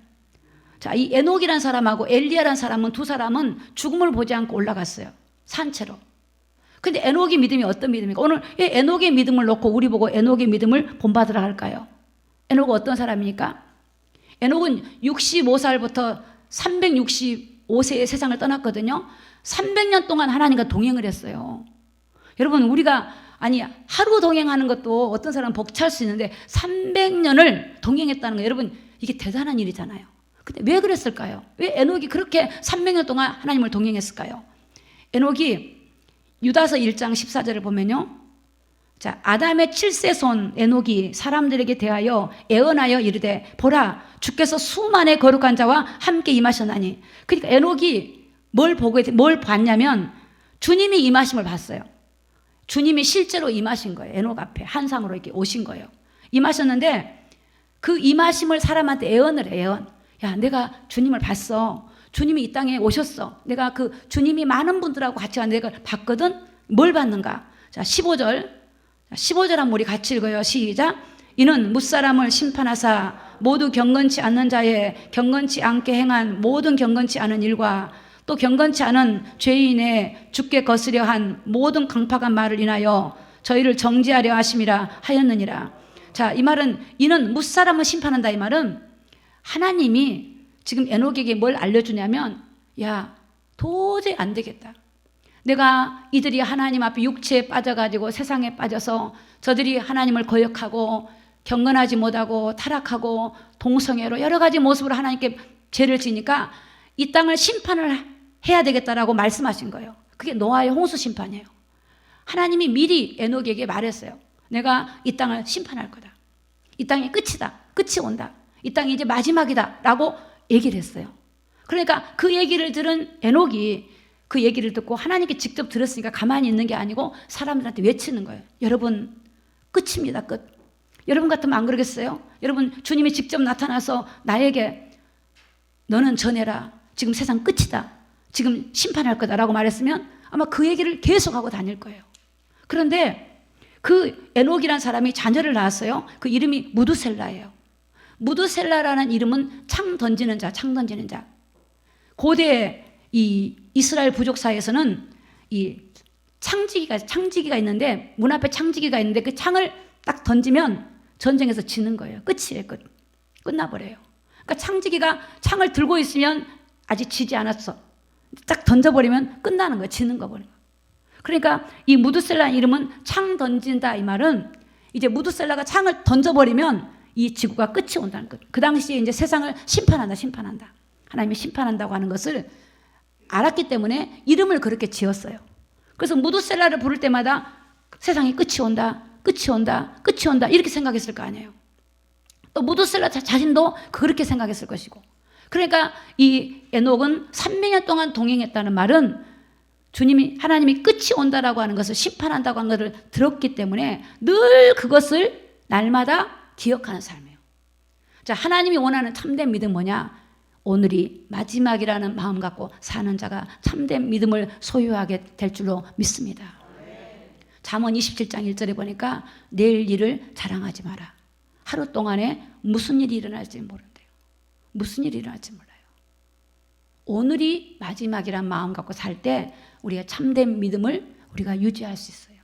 자, 이 에녹이라는 사람하고 엘리야라는 사람은 두 사람은 죽음을 보지 않고 올라갔어요. 산채로. 근데 에녹의 믿음이 어떤 믿음입니까? 오늘 에녹의 믿음을 놓고 우리 보고 에녹의 믿음을 본받으라 할까요? 에녹은 어떤 사람입니까? 에녹은 65살부터 365세의 세상을 떠났거든요. 300년 동안 하나님과 동행을 했어요. 여러분 우리가 하루 동행하는 것도 어떤 사람은 벅찰 수 있는데 300년을 동행했다는 거 여러분 이게 대단한 일이잖아요. 근데 왜 그랬을까요? 왜 에녹이 그렇게 300년 동안 하나님을 동행했을까요? 에녹이 유다서 1장 14절을 보면요. 자, 아담의 7세 손 에녹이 사람들에게 대하여 애언하여 이르되 보라 주께서 수만의 거룩한 자와 함께 임하셨나니. 그러니까 에녹이 뭘 봤냐면 주님이 임하심을 봤어요. 주님이 실제로 임하신 거예요. 에녹 앞에 한상으로 이렇게 오신 거예요. 임하셨는데 그 임하심을 사람한테 애언을 해요. 야, 내가 주님을 봤어. 주님이 이 땅에 오셨어. 내가 그 주님이 많은 분들하고 같이 왔는데 내가 봤거든. 뭘 봤는가? 자, 15절 한번 우리 같이 읽어요. 시작. 이는 무사람을 심판하사 모두 경건치 않는 자의 경건치 않게 행한 모든 경건치 않은 일과 또 경건치 않은 죄인의 죽게 거스려 한 모든 강팍한 말을 인하여 저희를 정죄하려 하심이라 하였느니라. 자, 이 말은 이는 무사람을 심판한다. 이 말은 하나님이 지금 에녹에게 뭘 알려주냐면, 야, 도저히 안 되겠다. 내가 이들이 하나님 앞에 육체에 빠져가지고 세상에 빠져서 저들이 하나님을 거역하고 경건하지 못하고 타락하고 동성애로 여러 가지 모습으로 하나님께 죄를 지니까 이 땅을 심판을 해야 되겠다라고 말씀하신 거예요. 그게 노아의 홍수 심판이에요. 하나님이 미리 에녹에게 말했어요. 내가 이 땅을 심판할 거다. 이 땅이 끝이다. 끝이 온다. 이 땅이 이제 마지막이다 라고 얘기를 했어요. 그러니까 그 얘기를 들은 에녹이 그 얘기를 듣고 하나님께 직접 들었으니까 가만히 있는 게 아니고 사람들한테 외치는 거예요. 여러분, 끝입니다. 끝. 여러분 같으면 안 그러겠어요? 여러분, 주님이 직접 나타나서 나에게 너는 전해라. 지금 세상 끝이다. 지금 심판할 거다라고 말했으면 아마 그 얘기를 계속하고 다닐 거예요. 그런데 그 에녹이라는 사람이 자녀를 낳았어요. 그 이름이 무두셀라예요. 무두셀라라는 이름은 창 던지는 자, 창 던지는 자. 고대 이 이스라엘 부족 사이에서는 이 창지기가 있는데, 문 앞에 창지기가 있는데 그 창을 딱 던지면 전쟁에서 지는 거예요. 끝이에요. 끝나버려요. 그러니까 창지기가 창을 들고 있으면 아직 지지 않았어. 딱 던져버리면 끝나는 거예요. 지는 거 버리는 거예요. 그러니까 이 무두셀라 이름은 창 던진다. 이 말은 이제 무두셀라가 창을 던져버리면 이 지구가 끝이 온다는 거예요. 그 당시에 이제 세상을 심판한다. 하나님이 심판한다고 하는 것을 알았기 때문에 이름을 그렇게 지었어요. 그래서 무두셀라를 부를 때마다 세상이 끝이 온다 이렇게 생각했을 거 아니에요. 또 무두셀라 자신도 그렇게 생각했을 것이고. 그러니까 이 에녹은 300년 동안 동행했다는 말은 하나님이 끝이 온다라고 하는 것을, 심판한다고 하는 것을 들었기 때문에 늘 그것을 날마다 기억하는 삶이에요. 자, 하나님이 원하는 참된 믿음 뭐냐? 오늘이 마지막이라는 마음 갖고 사는 자가 참된 믿음을 소유하게 될 줄로 믿습니다. 잠언 27장 1절에 보니까 내일 일을 자랑하지 마라. 하루 동안에 무슨 일이 일어날지 모른대요. 무슨 일이 일어날지 몰라요. 오늘이 마지막이란 마음 갖고 살 때 우리가 참된 믿음을 우리가 유지할 수 있어요.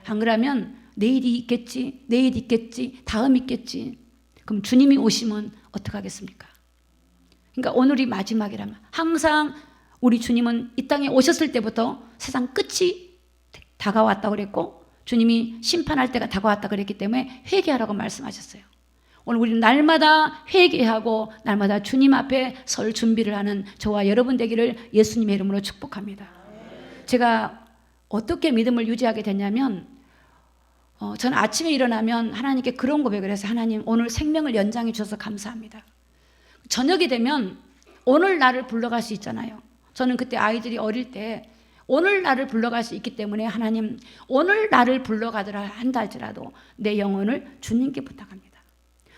안 그러면 내일이 있겠지, 내일 있겠지, 다음 있겠지. 그럼 주님이 오시면 어떡하겠습니까? 그러니까 오늘이 마지막이라면, 항상 우리 주님은 이 땅에 오셨을 때부터 세상 끝이 다가왔다고 그랬고 주님이 심판할 때가 다가왔다 그랬기 때문에 회개하라고 말씀하셨어요. 오늘 우리는 날마다 회개하고 날마다 주님 앞에 설 준비를 하는 저와 여러분 되기를 예수님의 이름으로 축복합니다. 제가 어떻게 믿음을 유지하게 됐냐면, 저는 아침에 일어나면 하나님께 그런 고백을 해서, 하나님 오늘 생명을 연장해 주셔서 감사합니다. 저녁이 되면 오늘 나를 불러갈 수 있잖아요. 저는 그때 아이들이 어릴 때 오늘 나를 불러갈 수 있기 때문에, 하나님 오늘 나를 불러가더라 한다 할지라도 내 영혼을 주님께 부탁합니다.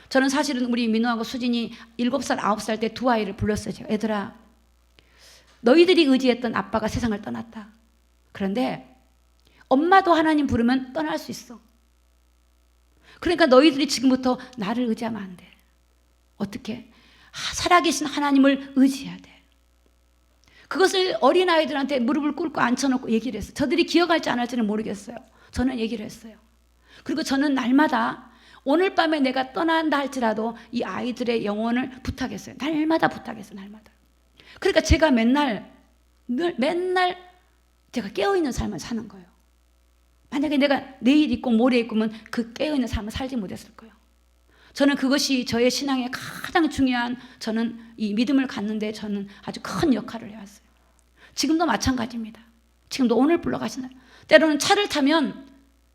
저는 사실은 우리 민호하고 수진이 7살, 9살 때 두 아이를 불렀어요. 제가, 얘들아, 너희들이 의지했던 아빠가 세상을 떠났다. 그런데 엄마도 하나님 부르면 떠날 수 있어. 그러니까 너희들이 지금부터 나를 의지하면 안 돼. 어떻게? 살아계신 하나님을 의지해야 돼. 그것을 어린아이들한테 무릎을 꿇고 앉혀놓고 얘기를 했어요. 저들이 기억할지 안 할지는 모르겠어요. 저는 얘기를 했어요. 그리고 저는 날마다 오늘 밤에 내가 떠난다 할지라도 이 아이들의 영혼을 부탁했어요. 날마다 부탁했어요. 날마다. 그러니까 제가 맨날 제가 깨어있는 삶을 사는 거예요. 만약에 내가 내일 있고 모레 있고면 그 깨어있는 삶을 살지 못했을 거예요. 저는 그것이 저의 신앙의 가장 중요한, 저는 이 믿음을 갖는데 저는 아주 큰 역할을 해왔어요. 지금도 마찬가지입니다. 지금도 오늘 불러가시나요? 때로는 차를 타면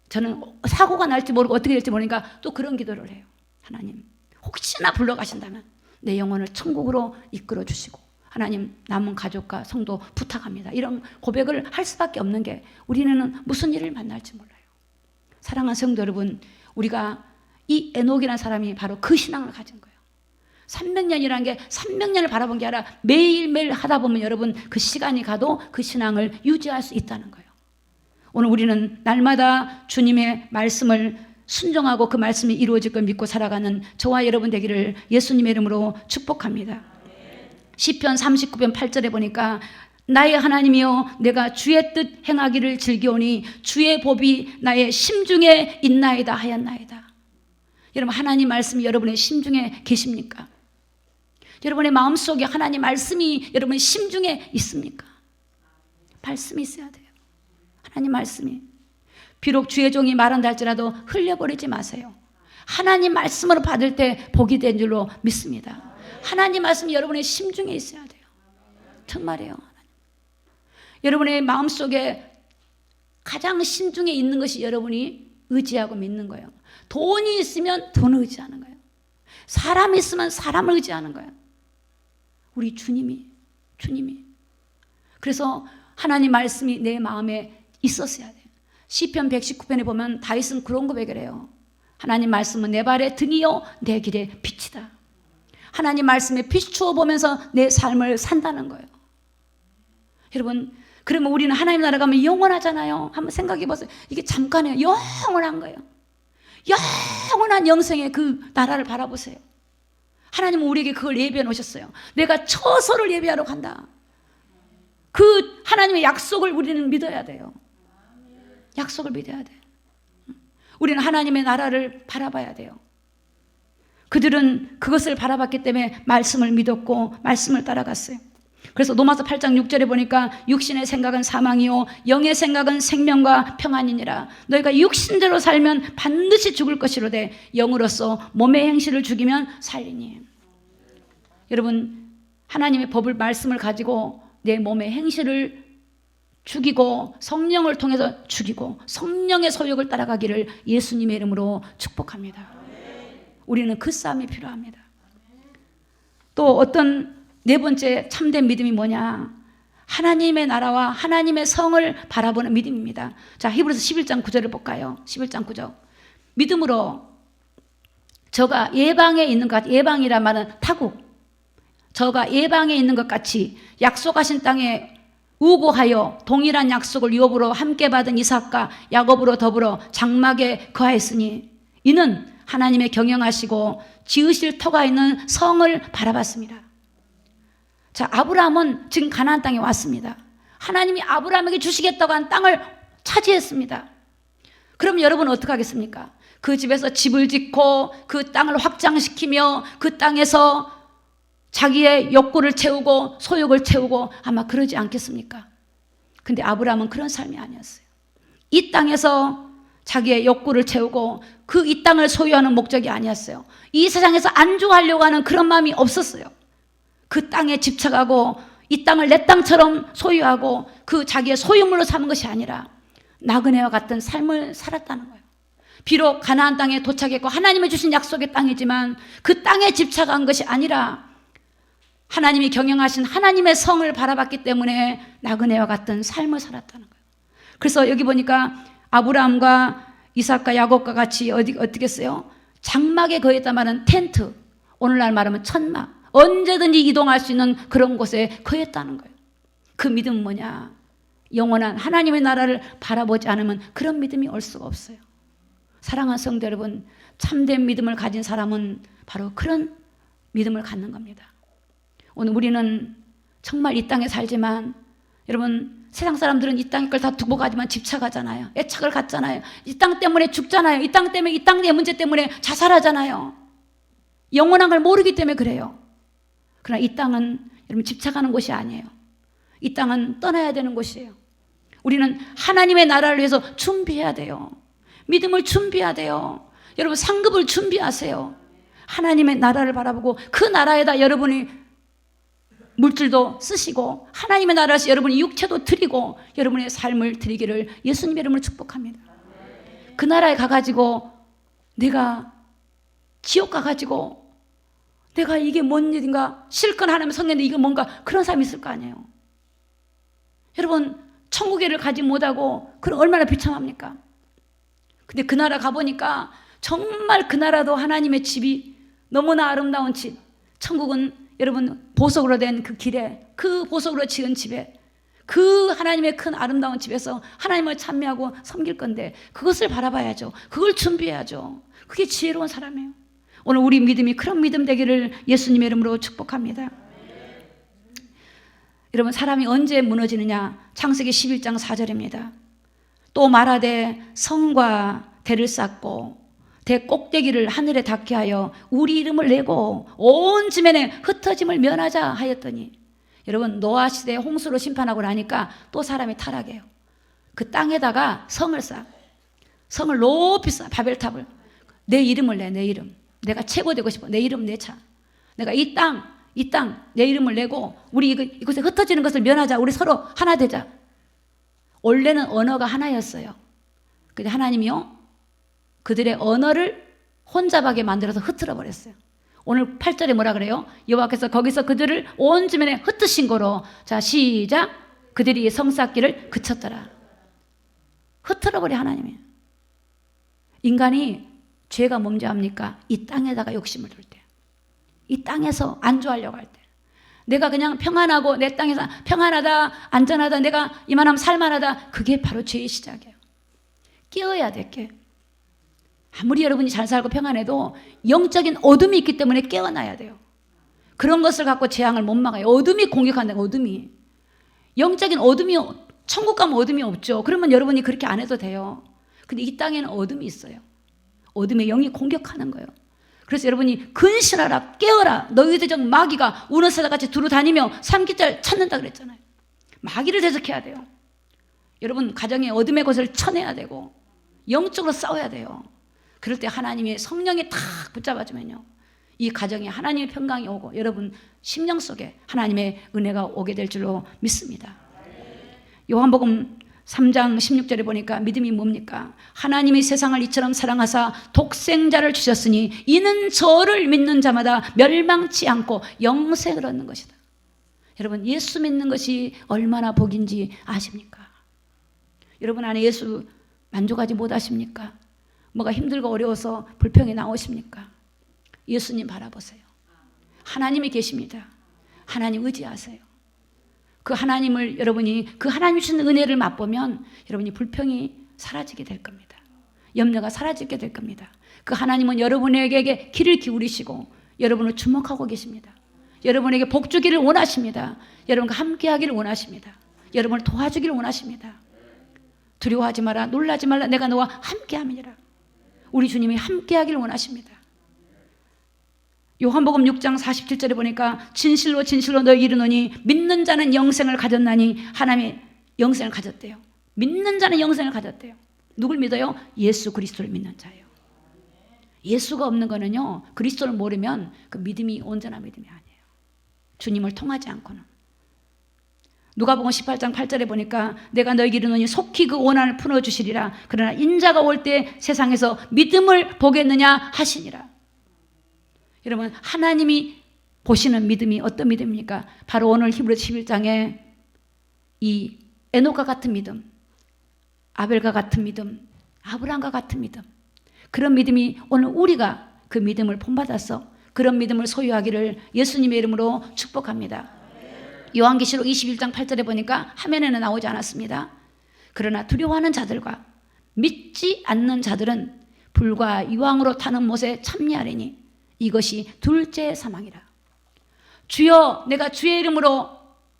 저는 사고가 날지 모르고 어떻게 될지 모르니까 또 그런 기도를 해요. 하나님, 혹시나 불러가신다면 내 영혼을 천국으로 이끌어 주시고, 하나님 남은 가족과 성도 부탁합니다. 이런 고백을 할 수밖에 없는 게, 우리는 무슨 일을 만날지 몰라요. 사랑하는 성도 여러분, 우리가 이 에녹이라는 사람이 바로 그 신앙을 가진 거예요. 300년이라는 게 300년을 바라본 게 아니라 매일매일 하다 보면 여러분 그 시간이 가도 그 신앙을 유지할 수 있다는 거예요. 오늘 우리는 날마다 주님의 말씀을 순종하고 그 말씀이 이루어질 걸 믿고 살아가는 저와 여러분 되기를 예수님의 이름으로 축복합니다. 시편 39편 8절에 보니까, 나의 하나님이여 내가 주의 뜻 행하기를 즐기오니 주의 법이 나의 심중에 있나이다 하였나이다. 여러분, 하나님 말씀이 여러분의 심중에 계십니까? 여러분의 마음속에 하나님 말씀이 여러분의 심중에 있습니까? 말씀이 있어야 돼요. 하나님 말씀이. 비록 주의 종이 말한다 할지라도 흘려버리지 마세요. 하나님 말씀으로 받을 때 복이 된 줄로 믿습니다. 하나님 말씀이 여러분의 심중에 있어야 돼요. 정말이에요. 여러분의 마음속에 가장 심중에 있는 것이 여러분이 의지하고 믿는 거예요. 돈이 있으면 돈을 의지하는 거예요. 사람이 있으면 사람을 의지하는 거예요. 우리 주님이. 그래서 하나님 말씀이 내 마음에 있었어야 돼요. 시편 119편에 보면 다윗은 그런 고백을 해요. 하나님 말씀은 내 발의 등이요 내 길의 빛이다. 하나님 말씀에 비추어 보면서 내 삶을 산다는 거예요. 여러분, 그러면 우리는 하나님 나라 가면 영원하잖아요. 한번 생각해 보세요. 이게 잠깐이에요. 영원한 거예요. 영원한 영생의 그 나라를 바라보세요. 하나님은 우리에게 그걸 예비해 놓으셨어요. 내가 처소를 예비하러 간다. 그 하나님의 약속을 우리는 믿어야 돼요. 약속을 믿어야 돼요. 우리는 하나님의 나라를 바라봐야 돼요. 그들은 그것을 바라봤기 때문에 말씀을 믿었고 말씀을 따라갔어요. 그래서 로마서 8장 6절에 보니까 육신의 생각은 사망이요 영의 생각은 생명과 평안이니라. 너희가 육신대로 살면 반드시 죽을 것이로되 영으로서 몸의 행실을 죽이면 살리니. 여러분, 하나님의 법을 말씀을 가지고 내 몸의 행실을 죽이고 성령을 통해서 죽이고 성령의 소욕을 따라가기를 예수님의 이름으로 축복합니다. 우리는 그 싸움이 필요합니다. 또 어떤 네 번째 참된 믿음이 뭐냐? 하나님의 나라와 하나님의 성을 바라보는 믿음입니다. 자, 히브리서 11장 9절을 볼까요? 11장 9절. 믿음으로 저가 예방에 있는 것, 예방이란 말은 타국. 저가 예방에 있는 것 같이 약속하신 땅에 우고하여 동일한 약속을 유업으로 함께 받은 이삭과 야곱으로 더불어 장막에 거하였으니 이는 하나님의 경영하시고 지으실 터가 있는 성을 바라봤습니다. 자, 아브라함은 지금 가나안 땅에 왔습니다. 하나님이 아브라함에게 주시겠다고 한 땅을 차지했습니다. 그럼 여러분은 어떻게 하겠습니까? 그 집에서 집을 짓고 그 땅을 확장시키며 그 땅에서 자기의 욕구를 채우고 소욕을 채우고 아마 그러지 않겠습니까? 근데 아브라함은 그런 삶이 아니었어요. 이 땅에서 자기의 욕구를 채우고 그 이 땅을 소유하는 목적이 아니었어요. 이 세상에서 안주하려고 하는 그런 마음이 없었어요. 그 땅에 집착하고 이 땅을 내 땅처럼 소유하고 그 자기의 소유물로 삼은 것이 아니라 나그네와 같은 삶을 살았다는 거예요. 비록 가나안 땅에 도착했고 하나님이 주신 약속의 땅이지만 그 땅에 집착한 것이 아니라 하나님이 경영하신 하나님의 성을 바라봤기 때문에 나그네와 같은 삶을 살았다는 거예요. 그래서 여기 보니까 아브라함과 이삭과 야곱과 같이 어떻게 했어요? 장막에 거했단 말은 텐트, 오늘날 말하면 천막, 언제든지 이동할 수 있는 그런 곳에 거했다는 거예요. 그 믿음은 뭐냐? 영원한 하나님의 나라를 바라보지 않으면 그런 믿음이 올 수가 없어요. 사랑하는 성도 여러분, 참된 믿음을 가진 사람은 바로 그런 믿음을 갖는 겁니다. 오늘 우리는 정말 이 땅에 살지만 여러분, 세상 사람들은 이 땅의 걸 다 두고 가지만 집착하잖아요. 애착을 갖잖아요. 이 땅 때문에 죽잖아요. 이 땅 때문에, 이 땅의 문제 때문에 자살하잖아요. 영원한 걸 모르기 때문에 그래요. 그러나 이 땅은 여러분 집착하는 곳이 아니에요. 이 땅은 떠나야 되는 곳이에요. 우리는 하나님의 나라를 위해서 준비해야 돼요. 믿음을 준비해야 돼요. 여러분, 상급을 준비하세요. 하나님의 나라를 바라보고 그 나라에다 여러분이 물질도 쓰시고 하나님의 나라에서 여러분이 육체도 드리고 여러분의 삶을 드리기를 예수님의 이름으로 축복합니다. 그 나라에 가가지고 내가 지옥 가가지고 내가 이게 뭔 일인가 실컷 하나님 성령인데 이게 뭔가 그런 사람이 있을 거 아니에요. 여러분, 천국에를 가지 못하고 그럼 얼마나 비참합니까? 근데 그 나라 가보니까 정말 그 나라도 하나님의 집이 너무나 아름다운 집. 천국은 여러분 보석으로 된 그 길에, 그 보석으로 지은 집에, 그 하나님의 큰 아름다운 집에서 하나님을 찬미하고 섬길 건데 그것을 바라봐야죠. 그걸 준비해야죠. 그게 지혜로운 사람이에요. 오늘 우리 믿음이 그런 믿음 되기를 예수님의 이름으로 축복합니다. 여러분, 사람이 언제 무너지느냐? 창세기 11장 4절입니다. 또 말하되 성과 대를 쌓고 대꼭대기를 하늘에 닿게 하여 우리 이름을 내고 온 지면에 흩어짐을 면하자 하였더니, 여러분 노아 시대에 홍수로 심판하고 나니까 또 사람이 타락해요. 그 땅에다가 성을 쌓아. 성을 높이 쌓아. 바벨탑을. 내 이름을 내. 내 이름. 내가 최고 되고 싶어. 내 이름 내차. 내가 이 땅 내 이름을 내고 우리 이곳에 흩어지는 것을 면하자. 우리 서로 하나 되자. 원래는 언어가 하나였어요. 근데 하나님이요, 그들의 언어를 혼잡하게 만들어서 흩트러 버렸어요. 오늘 8절에 뭐라 그래요? 여호와께서 거기서 그들을 온 지면에 흩으신 거로. 자, 시작. 그들이 성 쌓기를 그쳤더라. 흩트러 버려 하나님이. 인간이 죄가 뭔지 압니까? 이 땅에다가 욕심을 둘 때, 이 땅에서 안주하려고 할 때, 내가 그냥 평안하고 내 땅에서 평안하다, 안전하다, 내가 이만하면 살만하다, 그게 바로 죄의 시작이에요. 깨어야 돼. 깨. 아무리 여러분이 잘 살고 평안해도 영적인 어둠이 있기 때문에 깨어나야 돼요. 그런 것을 갖고 재앙을 못 막아요. 어둠이 공격한다는 거예요. 어둠이. 영적인 어둠이, 천국 가면 어둠이 없죠. 그러면 여러분이 그렇게 안 해도 돼요. 근데 이 땅에는 어둠이 있어요. 어둠의 영이 공격하는 거예요. 그래서 여러분이 근신하라, 깨어라. 너희들 중 마귀가 우는 새같이 두루 다니며 삼키자를 찾는다 그랬잖아요. 마귀를 대적해야 돼요. 여러분 가정에 어둠의 것을 쳐내야 되고 영적으로 싸워야 돼요. 그럴 때 하나님의 성령이 탁 붙잡아주면요, 이 가정에 하나님의 평강이 오고 여러분 심령 속에 하나님의 은혜가 오게 될 줄로 믿습니다. 요한복음 3장 16절에 보니까 믿음이 뭡니까? 하나님이 세상을 이처럼 사랑하사 독생자를 주셨으니 이는 저를 믿는 자마다 멸망치 않고 영생을 얻는 것이다. 여러분 예수 믿는 것이 얼마나 복인지 아십니까? 여러분 안에 예수 만족하지 못하십니까? 뭐가 힘들고 어려워서 불평이 나오십니까? 예수님 바라보세요. 하나님이 계십니다. 하나님 의지하세요. 그 하나님을 여러분이 그 하나님 주신 은혜를 맛보면 여러분이 불평이 사라지게 될 겁니다. 염려가 사라지게 될 겁니다. 그 하나님은 여러분에게 귀를 기울이시고 여러분을 주목하고 계십니다. 여러분에게 복 주기를 원하십니다. 여러분과 함께하기를 원하십니다. 여러분을 도와주기를 원하십니다. 두려워하지 마라, 놀라지 말라, 내가 너와 함께함이니라. 우리 주님이 함께하기를 원하십니다. 요한복음 6장 47절에 보니까 진실로 진실로 너희 이르노니 믿는 자는 영생을 가졌나니, 하나님의 영생을 가졌대요. 믿는 자는 영생을 가졌대요. 누굴 믿어요? 예수 그리스도를 믿는 자예요. 예수가 없는 거는요, 그리스도를 모르면 그 믿음이 온전한 믿음이 아니에요. 주님을 통하지 않고는. 누가복음 18장 8절에 보니까 내가 너희에게 이르노니 속히 그 원한을 풀어주시리라. 그러나 인자가 올 때 세상에서 믿음을 보겠느냐 하시니라. 여러분 하나님이 보시는 믿음이 어떤 믿음입니까? 바로 오늘 히브리서 11장에 이 에녹과 같은 믿음, 아벨과 같은 믿음, 아브라함과 같은 믿음, 그런 믿음이 오늘 우리가 그 믿음을 본받아서 그런 믿음을 소유하기를 예수님의 이름으로 축복합니다. 요한계시록 21장 8절에 보니까 화면에는 나오지 않았습니다. 그러나 두려워하는 자들과 믿지 않는 자들은 불과 유황으로 타는 못에 참여하리니 이것이 둘째 사망이라. 주여, 내가 주의 이름으로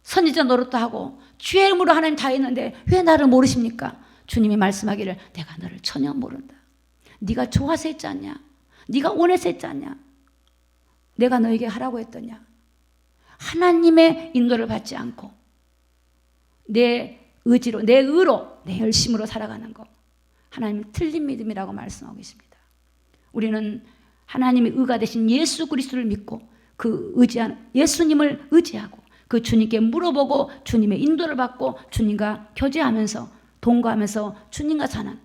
선지자 노릇도 하고 주의 이름으로 하나님 다 했는데 왜 나를 모르십니까? 주님이 말씀하기를 내가 너를 전혀 모른다. 네가 좋아서 했지 않냐? 네가 원해서 했지 않냐? 내가 너에게 하라고 했더냐? 하나님의 인도를 받지 않고 내 의지로, 내 의로, 내 열심으로 살아가는 거, 하나님은 틀린 믿음이라고 말씀하고 계십니다. 우리는 하나님의 의가 되신 예수 그리스도를 믿고 그 의지한 예수님을 의지하고 그 주님께 물어보고 주님의 인도를 받고 주님과 교제하면서 동거하면서 주님과 사는,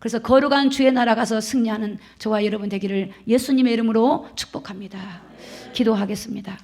그래서 거룩한 주의 나라 가서 승리하는 저와 여러분 되기를 예수님의 이름으로 축복합니다. 기도하겠습니다.